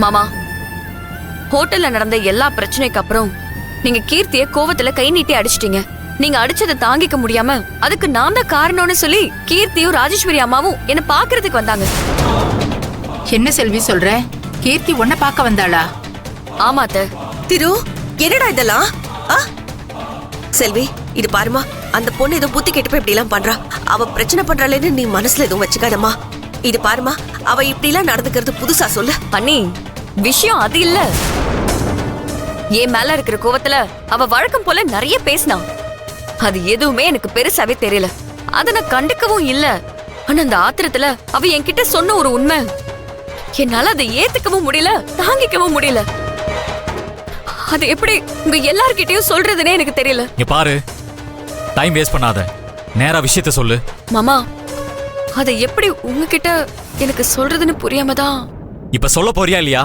மாமா, ஹோட்டல்ல நடந்த எல்லா பிரச்சனைக்கு அப்புறம் நீங்க கீர்த்திய கோவத்துல கை நீட்டி அடிச்சிட்டீங்க. நீங்க அடிச்சதை தாங்கிக்க முடியாம அதுக்கு நான் தான் காரணம்னு சொல்லி கீர்த்தியும் ராஜேஸ்வரி அம்மாவும் என்ன பாக்குறதுக்கு வந்தாங்க. என்ன செல்வி சொல்ற? கீர்த்தி உன்னை பார்க்க வந்தாளா? ஆமா அத்தை. திரு, என்னடா இதெல்லாம்? செல்வி, இது பாருமா, அந்த பொண்ணு ஏதோ புத்தி கெட்டு போய் இப்படி எல்லாம் பண்றா. அவ பிரச்சனை பண்றாளேன்னு நீ மனசுல எதுவும் வச்சுக்காதம்மா. இது பாருமா, அவ இப்படி எல்லாம் நடந்துக்கிறது புதுசா சொல்லு. அண்ணி, விஷயம் அது இல்ல. என் மேல இருக்கிற கோவத்துல அவ வழக்கம் போல நிறைய பேசினா. அது எதுவுமே எனக்கு பெருசாவே தெரியல. அத நான் கண்டுக்கவும் இல்ல. ஆனா அந்த ஆத்திரத்துல அவ என்கிட்ட சொன்ன ஒரு உண்மை என்னால அதை ஏத்துக்கவும் முடியல, தாங்கிக்கவும் முடியல. அது எப்படி உங்க எல்லார்கிட்டயும் சொல்றதுன்னே எனக்கு தெரியல. இங்க பாரு, டைம் வேஸ்ட் பண்ணாத, நேரா விஷயத்த சொல்லு. மாமா, அதை எப்படி உங்ககிட்ட எனக்கு சொல்றதுன்னு புரியாம தான். இப்ப சொல்ல போறியா இல்லையா?